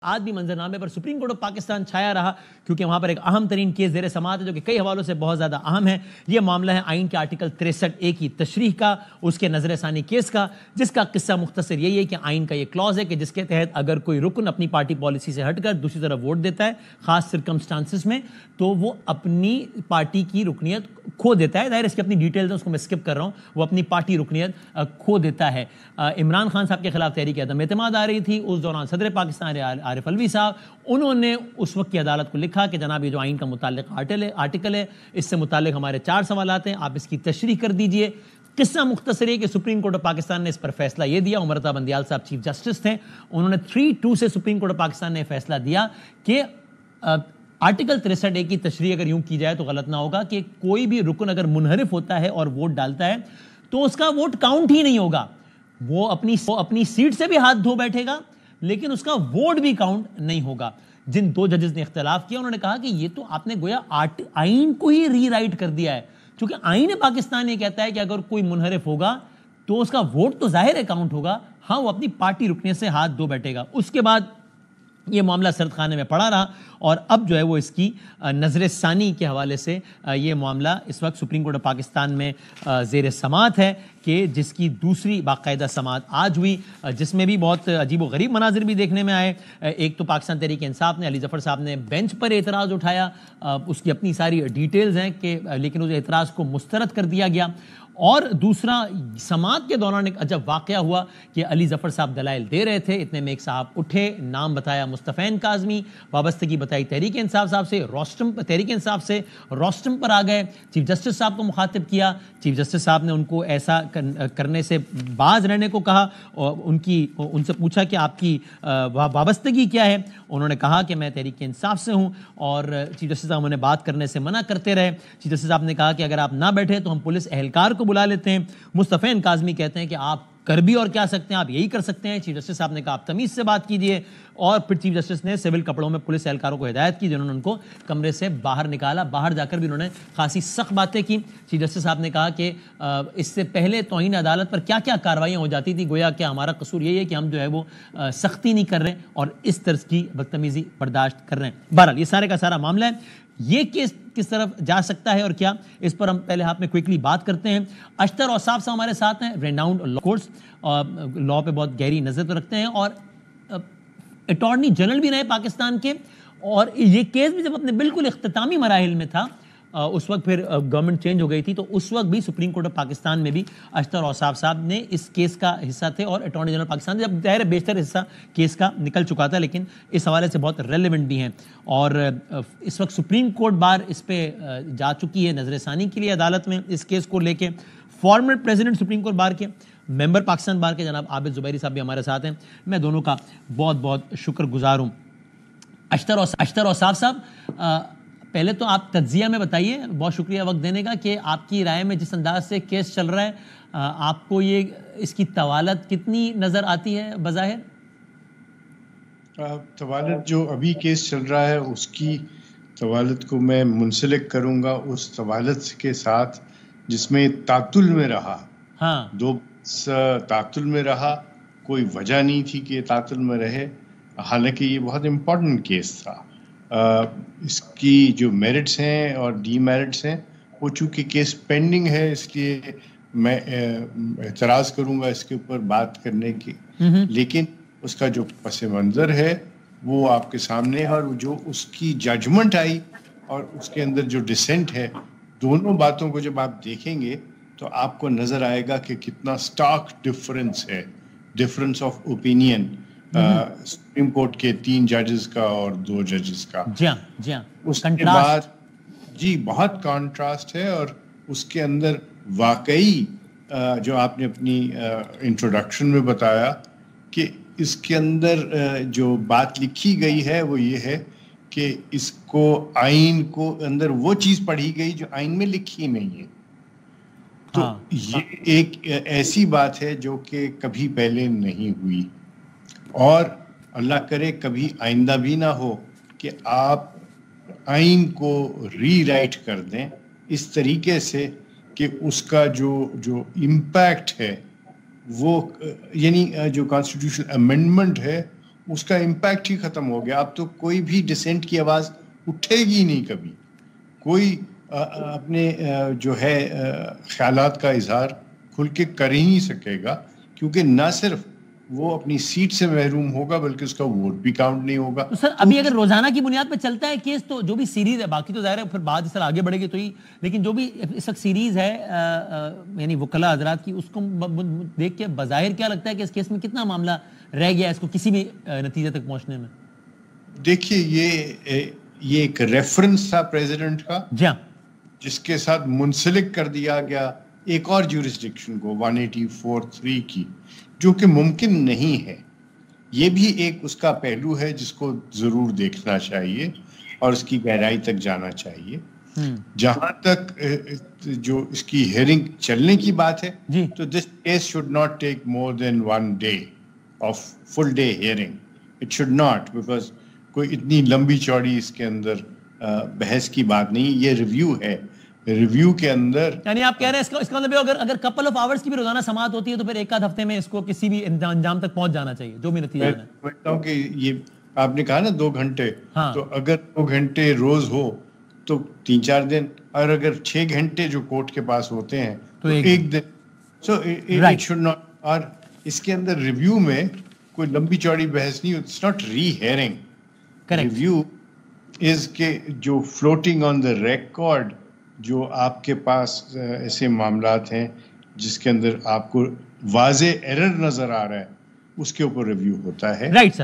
آج بھی منظرنامے پر supreme court of Pakistan چھایا رہا، کیونکہ وہاں پر ایک اہم ترین کیس زیر سماعت ہے جو کہ کئی حوالوں سے بہت زیادہ اہم ہے۔ یہ معاملہ ہے آئین کے آرٹیکل 63A کی تشریح کا، اس کے نظر ثانی کیس کا، جس کا قصہ مختصر یہی ہے کہ آئین کا یہ کلوز ہے کہ جس کے تحت اگر کوئی رکن اپنی پارٹی پالیسی سے ہٹ کر دوسری طرف ووٹ دیتا ہے خاص سرکمسٹانسز میں، تو وہ اپنی پارٹی کی رکنیت کھو دیتا ہے۔ ظاہر اس کی اپنی ڈیٹیلز ہیں، اس کو میں اسکپ کر رہا ہوں۔ وہ اپنی پارٹی رکنیت کھو دیتا ہے۔ عمران خان صاحب کے خلاف تحریک عدم اعتماد آ رہی تھی، اس دوران صدر پاکستان عارف علوی صاحب انہوں نے اس وقت کی عدالت کو لکھا کہ جناب یہ جو آئین کا متعلق آرٹیکل ہے، اس سے متعلق ہمارے 4 سوالات ہیں، آپ اس کی تشریح کر دیجئے۔ قصہ مختصر ہے کہ سپریم کورٹ آف پاکستان نے اس پر فیصلہ یہ دیا، عمر بندیال صاحب چیف جسٹس تھے، انہوں نے 3-2 سے سپریم کورٹ آف پاکستان نے فیصلہ دیا کہ آرٹیکل 63A کی تشریح اگر یوں کی جائے تو غلط نہ ہوگا کہ کوئی بھی رکن اگر منحرف ہوتا ہے اور ووٹ ڈالتا ہے تو اس کا ووٹ کاؤنٹ ہی نہیں ہوگا، وہ اپنی سیٹ سے بھی ہاتھ دھو بیٹھے گا لیکن اس کا ووٹ بھی کاؤنٹ نہیں ہوگا۔ جن 2 ججز نے اختلاف کیا انہوں نے کہا کہ یہ تو آپ نے گویا آئین کو ہی ری رائٹ کر دیا ہے، چونکہ آئین پاکستان یہ کہتا ہے کہ اگر کوئی منحرف ہوگا تو اس کا ووٹ تو ظاہر ہے کاؤنٹ ہوگا، ہاں وہ اپنی پارٹی رکنیت سے ہاتھ دھو بیٹھے گا۔ اس کے بعد یہ معاملہ سرد خانے میں پڑا رہا اور اب جو ہے وہ اس کی نظر ثانی کے حوالے سے یہ معاملہ اس وقت سپریم کورٹ آف پاکستان میں زیر سماعت ہے کہ جس کی دوسری باقاعدہ سماعت آج ہوئی، جس میں بھی بہت عجیب و غریب مناظر بھی دیکھنے میں آئے۔ ایک تو پاکستان تحریک انصاف نے علی ظفر صاحب نے بینچ پر اعتراض اٹھایا، اس کی اپنی ساری ڈیٹیلز ہیں کہ لیکن اس اعتراض کو مسترد کر دیا گیا، اور دوسرا سماعت کے دوران ایک عجب واقعہ ہوا کہ علی ظفر صاحب دلائل دے رہے تھے، اتنے میں ایک صاحب اٹھے، نام بتایا مصطفین کاظمی، وابستگی بتائی تحریک انصاف صاحب سے، تحریک انصاف سے روسٹم پر آ گئے، چیف جسٹس صاحب کو مخاطب کیا، چیف جسٹس صاحب نے ان کو ایسا کرنے سے باز رہنے کو کہا، اور ان سے پوچھا کہ آپ کی وابستگی کیا ہے، انہوں نے کہا کہ میں تحریک انصاف سے ہوں، اور چیف جسٹس صاحب انہیں بات کرنے سے منع کرتے رہے۔ چیف جسٹس صاحب نے کہا کہ اگر آپ نہ بیٹھے تو ہم پولیس اہلکار کو بلا لیتے ہیں۔ مصطفین کاظمی کہتے ہیں کہ آپ کر بھی اور کیا سکتے ہیں، آپ یہی کر سکتے ہیں۔ چیف جسٹس صاحب نے کہا آپ تمیز سے بات کیجئے، اور پھر چیف جسٹس نے سول کپڑوں میں پولیس اہلکاروں کو ہدایت کی جنہوں نے ان کو کمرے سے باہر نکالا۔ باہر جا کر بھی انہوں نے خاصی سخت باتیں کی۔ چیف جسٹس صاحب نے کہا کہ اس سے پہلے توہین عدالت پر کیا کیا کارروائیاں ہو جاتی تھی، گویا کہ ہمارا قصور یہی ہے کہ ہم جو ہے وہ سختی نہیں کر رہے اور اس طرز کی بدتمیزی برداشت کر رہے ہیں۔ بہرحال یہ سارے کا سارا معاملہ ہے، یہ کیس کس طرف جا سکتا ہے اور کیا، اس پر ہم پہلے ہاتھ میں کوئکلی بات کرتے ہیں۔ اشتر اوصاف صاحب ہمارے ساتھ ہیں، ریناؤنڈ لا کورس، لا پہ بہت گہری نظر تو رکھتے ہیں اور اٹارنی جنرل بھی رہے پاکستان کے، اور یہ کیس بھی جب اپنے بالکل اختتامی مراحل میں تھا، اس وقت پھر گورنمنٹ چینج ہو گئی تھی، تو اس وقت بھی سپریم کورٹ آف پاکستان میں بھی اشتر اوصاف صاحب نے اس کیس کا حصہ تھے، اور اٹارنی جنرل پاکستان جب ظاہر بیشتر حصہ کیس کا نکل چکا تھا لیکن اس حوالے سے بہت ریلیونٹ بھی ہیں، اور اس وقت سپریم کورٹ بار اس پہ جا چکی ہے نظر ثانی کے لیے عدالت میں اس کیس کو لے کے۔ Former president supreme court bar کے، ممبر پاکستان بار کے جناب عابد زبیری صاحب بھی ہمارے ساتھ ہیں، میں دونوں کا بہت بہت شکر گزار ہوں۔ اشتر اوصاف صاحب، پہلے تو آپ تجزیہ میں بتائیے، بہت شکریہ وقت دینے کا، کہ آپ کی رائے میں جس انداز سے کیس چل رہا ہے، آپ کو یہ اس کی طوالت کتنی نظر آتی ہے بظاہر؟ طوالت جو ابھی کیس چل رہا ہے اس کی طوالت کو میں منسلک کروں گا اس طوالت کے ساتھ جس میں تعطل میں رہا۔ ہاں، 2 تعطل میں رہا، کوئی وجہ نہیں تھی کہ تعطل میں رہے، حالانکہ یہ بہت امپورٹنٹ کیس تھا۔ اس کی جو میرٹس ہیں اور ڈی میرٹس ہیں، وہ چونکہ کیس پینڈنگ ہے اس لیے میں اعتراض کروں گا اس کے اوپر بات کرنے کی، لیکن اس کا جو پس منظر ہے وہ آپ کے سامنے ہے، اور جو اس کی ججمنٹ آئی اور اس کے اندر جو ڈسینٹ ہے، دونوں باتوں کو جب آپ دیکھیں گے تو آپ کو نظر آئے گا کہ کتنا سٹارک ڈفرنس ہے، difference of opinion supreme court کے 3 ججز کا اور 2 ججز کا۔ جی ہاں، اس کے بعد جی بہت کانٹراسٹ ہے، اور اس کے اندر واقعی جو آپ نے اپنی انٹروڈکشن میں بتایا کہ اس کے اندر جو بات لکھی گئی ہے وہ یہ ہے کہ اس کو آئین کو اندر وہ چیز پڑھی گئی جو آئین میں لکھی نہیں ہے، تو یہ ایک ایسی بات ہے جو کہ کبھی پہلے نہیں ہوئی، اور اللہ کرے کبھی آئندہ بھی نہ ہو کہ آپ آئین کو ری رائٹ کر دیں اس طریقے سے کہ اس کا جو امپیکٹ ہے وہ، یعنی جو کانسٹیٹیوشن امینڈمنٹ ہے اس کا امپیکٹ ہی ختم ہو گیا. اب تو کوئی بھی ڈسینٹ کی آواز اٹھے گی نہیں کبھی. کوئی اپنے جو ہے خیالات کا اظہار کھل کے کر ہی نہیں سکے گا, کیونکہ نہ صرف وہ اپنی سیٹ سے محروم ہوگا بلکہ اس کا ووٹ بھی کاؤنٹ نہیں ہوگا. تو سر ابھی اگر روزانہ کی بنیاد پہ چلتا ہے کیس, تو جو بھی سیریز ہے, باقی تو ظاہر ہے پھر بعد اس طرح آگے بڑھے گی تو ہی, لیکن جو بھی اس وقت سیریز ہے یعنی وکلاء حضرات کی, اس کو دیکھ کے بظاہر کیا لگتا ہے کہ اس کیس میں کتنا معاملہ رہ گیا ہے اس کو کسی بھی نتیجے تک پہنچنے میں؟ دیکھیے یہ ایک ریفرنس تھا پریزیڈنٹ کا, جی ہاں, جس کے ساتھ منسلک کر دیا گیا ایک اور جورسڈکشن کو 184(3) کی, جو کہ ممکن نہیں ہے. یہ بھی ایک اس کا پہلو ہے جس کو ضرور دیکھنا چاہیے اور اس کی گہرائی تک جانا چاہیے. جہاں تک جو اس کی ہیئرنگ چلنے کی بات ہے, تو this case should not take more than 1 day of full day hearing. It should not, because کوئی اتنی لمبی چوڑی اس کے اندر بحث کی بات نہیں. یہ ریویو ہے, ریویو کے اندر یعنی آپ کہہ رہے ہیں اس کا مطلب اگر کپل آف آورس کی بھی روزانہ سماعت ہوتی ہے تو پھر ایک آدھ ہفتے میں اس کو کسی بھی انجام تک پہنچ جانا چاہیے, جو بھی نتیجہ ہے. میں سمجھتا ہوں کہ یہ آپ نے کہا نا 2 گھنٹے, تو اگر 2 گھنٹے روز ہو تو 3-4 دن, اور اگر 6 گھنٹے جو کورٹ کے پاس ہوتے ہیں تو 1 دن. So it should not. اور اس کے اندر ریویو میں کوئی لمبی چوڑی بحث نہیں ہوتی. It's not rehearing. Review is کہ جو فلوٹنگ آن دا ریکارڈ جو آپ کے پاس ایسے معاملات ہیں جس کے اندر آپ کو واضح ایرر نظر آ رہا ہے, اس کے اوپر ریویو ہوتا ہے. Right sir.